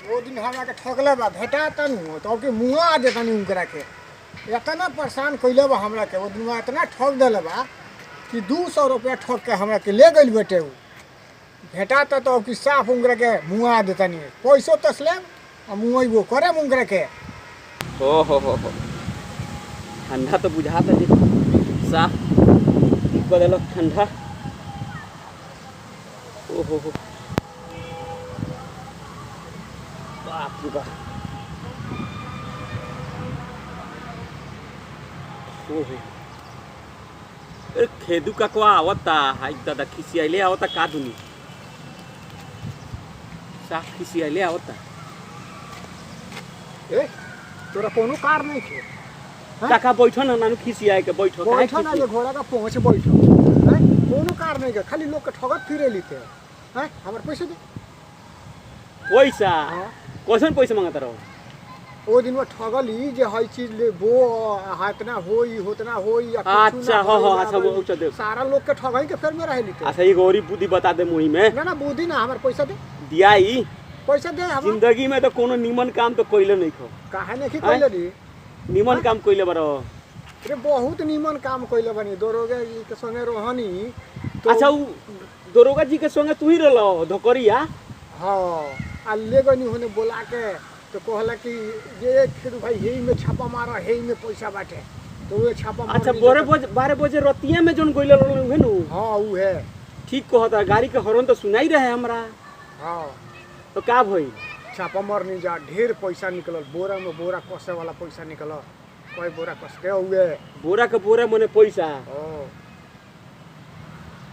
वो दिन हमरा के ठगले बा भेटा तनु तो के मुआ दे तनी उनकरा के इतना परेशान कइले बा हमरा के वो दिन इतना ठग देले बा कि 200 रुपया ठग के हमरा के ले गइल बेटे उ भेटा तो कि साफ उनकरा के मुआ दे तनी पैसो तसले आ मुआई वो करे उनकरा के हो ठंडा तो बुझाता जी साफ बदलो ठंडा ओहो बाप रे बाप ओहो ए खेदू का को आवता हाय दादा खिसियाले आवता का दुनी साफ खिसियाले आवता ए तोरा कोनो कार नहीं छे काका बैठो ना नानू खिसियाए के बैठो बैठो ना ये घोड़ा का पहुंच बैठो हैं कोनो कार नहीं के खाली लोग के ठगत फिरे लेते हैं हमर पैसे दे पैसा कैसन पैसा मांगता रहो ओ दिन में ठगली जे हई चीज ले वो हातना होई होतना होई अच्छा हां अच्छा वो उच्च दे सारा लोग के ठगई के फेर में रह लेते अच्छा ये गौरी बुद्धि बता दे मुही में ना बुद्धि ना हमर पैसा दे दियाई पैसा दे हम जिंदगी में तो कोनो निमन काम तो कइले नहीं खो काहे नहीं कइले दी निमन काम कइले बारो अरे बहुत निमन काम कइले बनी दरोगा जी के संगे रोहनी तो अच्छा उ दरोगा जी के संगे तू ही रहलो धोकरिया हां आ ले गनी होने बोला के तो कहला कि ये खेदू भाई हेई में छापा मारा हेई में पैसा बाटे तो वो छापा मार अच्छा 12 बजे रतिया में जोन गइले रहलो है नु हां उ है ठीक कहता गाड़ी के हॉर्न तो सुनाई रहे हमरा हां तो का भई छापा मार नहीं जा ढेर पैसा निकलल बोरा में बोरा कसे वाला पैसा निकलल कोई बोरा कस के हुए बोरा के बोरा मने पैसा ओ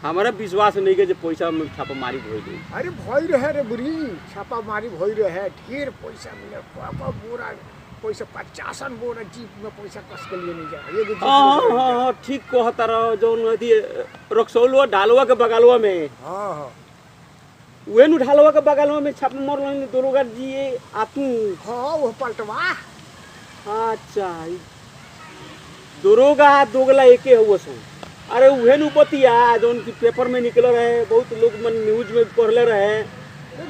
हमारा विश्वास नहीं के जे पैसा में छापा मारी भई गई अरे भई रहे रे बुरी छापा मारी भई रहे ढेर पैसा मिले पापा बोरा पैसा 50 बोरा जीप में पैसा कस के लिए नहीं जा एगो हां ठीक कहता रहो जो नदी रक्सौलवा ढालवा के बगलवा में हां वे नु ढालवा के बगलवा में छापा मारलो दरोगा जी आ तू हां वो पलटवा अच्छा दरोगा दोगला एके हुआ सो अरे उहे नु बतिया जोन की पेपर में निकल रहे बहुत लोग मन न्यूज में पढ़ले रहे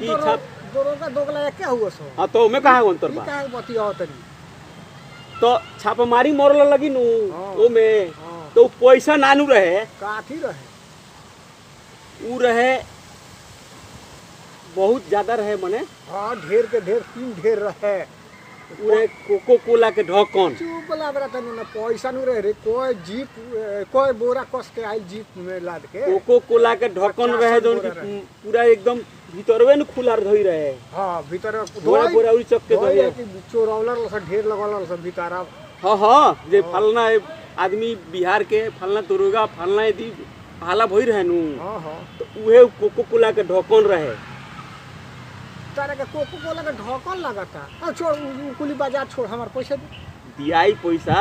कि छाप दरोगा दोगला एके हुआ सो हां तो में कहा अंतर बा का बतिया तनी तो छापामारी मरल लगी नु ओ में तो पैसा नानू रहे काठी रहे उ रहे बहुत ज्यादा रहे मने हां ढेर के ढेर तीन ढेर रहे उरे कोको कोला के ढक्कन चुप बोला बरा तनु ना पैसा नु रहे रे कोई जीप कोई बोरा कस के आई जीप में लाद के कोको कोला के ढक्कन रहे जोन की पूरा एकदम भीतरवे न खुला धई रहे हां भीतर बोरा बोरा उरी चक के धई कि चोरौलर से ढेर लगल सब भीतर हां जे फलना आदमी बिहार के फलना दरोगा फलना यदि हाला भई रहे नु हां तो उहे कोको कोला के ढक्कन रहे तारा के कोको कोला के ढक्कन लगाता आ छोड़ कुली बाजार छोड़ हमार पैसा दे दियाई पैसा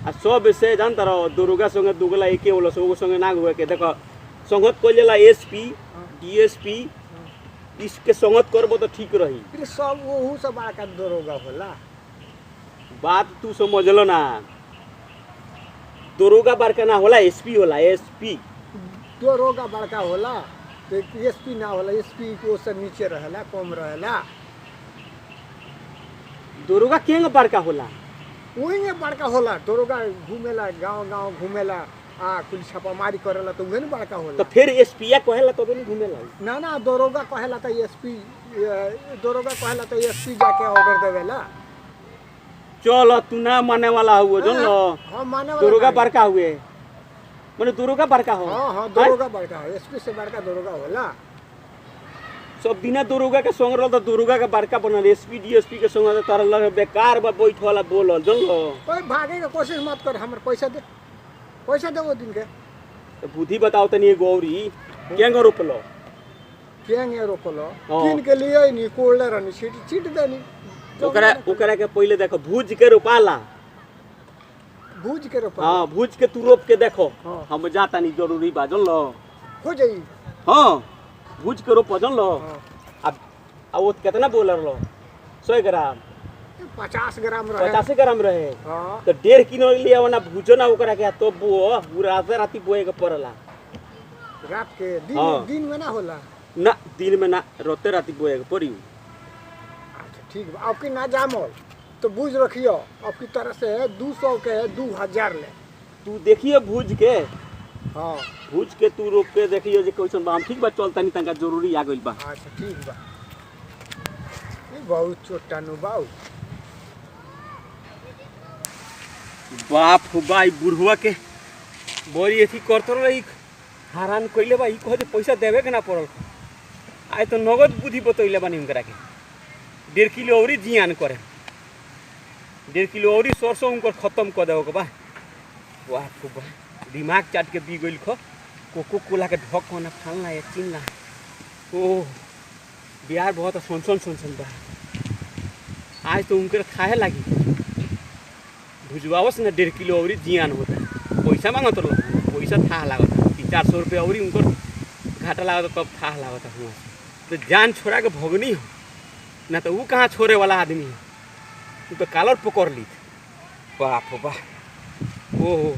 आ सब से जानता रहो दरोगा संगे दुगला एके होला सो संगे ना हुए के देखो संगत कोलेला एसपी डीएसपी इसके संगत करबो तो ठीक रही फिर सब ओहू सब बड़का दरोगा होला बात तू समझलो ना दरोगा बड़का ना होला एसपी होला एसपी दरोगा बड़का होला तो एसपी ना होला एसपी को से नीचे रहेला कम रहेला दरोगा केंग बड़का होला ओही में बड़का होला दरोगा घूमेला गांव घूमेला आ कुल छापामारी करेला तो उहे बड़का होला तो फिर एसपीया कहेला तो नहीं घूमेला ना दरोगा कहेला तो एसपी दरोगा कहेला तो एसपी जाके ऑर्डर देवेला चल तू ना माने वाला हुआ जो लो हां माने वाला दरोगा बड़का हुए माने दरोगा बड़का हो हां दरोगा बड़का हो एसपी से बड़का दरोगा होला सब बिना दरोगा के संग रह तो दरोगा के बड़का बनल एसपी डीएसपी के संग तार लगे बेकार बा बैठ वाला बोल जो लो कोई भागे के कोशिश मत कर हमर पैसा दे वो दिन के तो बुद्धि बताओ तनी गौरी केंग रोपलो केंगे रोपलो किन के लिए नहीं कोल्डर रहनी चीट देनी ओकरा के पहले देखो भूज के रोपाला भूज के रोपा हां भूज के तू रोप के देखो हम जाता नहीं जरूरी बा जन लो हो जाई हां भूज के रोप जन लो अब वो कितना बोलर लो 100 ग्राम 50 ग्राम रहे 50 ग्राम रहे हां तो 1.5 किलो लिया वना भूजो ना ओकरा के तो बो पूरा राती बोए के पड़ला रात के दिन में ना होला ना दिन में ना रोते राती बोए के पड़ी ठीक बा आपकी ना जामल तो बुझ रखियो आपकी तरह से 200 के 2000 ले। तू देखिए भूज के, हाँ भूज के तू रोक के देखिए जे कैसन बा। हम ठीक बा चलता नहीं तनका जरूरी आ गइल बा। अच्छा ठीक बा। ई बहुत छोटा नु बाऊ। बाप हो बा, ई बुढ़वा के बड़ी एथी करतो रही, हैरान कइले बा। ई कहे जे पैसा देवे के ना पड़ल। आय तो नगद बुद्धि बतैले बानी उनकरा के 1.5 किलो औरी जियान करे, 1.5 किलो औरी सरसों उनकर खत्म कर देवे के बा। बाप हो बा, दिमाग चाट के पी गइल ख। कोको कोला के ढक्कन फालना या चिनला। ओह बिहार बहुत सुनसन बा। आज तो उनके खाए लगी भुजवावस ना 1.5 किलो और जियान होता। पैसा मांगत रहो, पैसा था लागत 300-400 रुपया और उनकर घाटा लागत, तब था लागत हुआ तो जान छोड़ा के भोगनी हो ना। तो वो कहाँ छोड़े वाला आदमी है, वो तो कालर पकड़ ली। बाप हो बा। ओह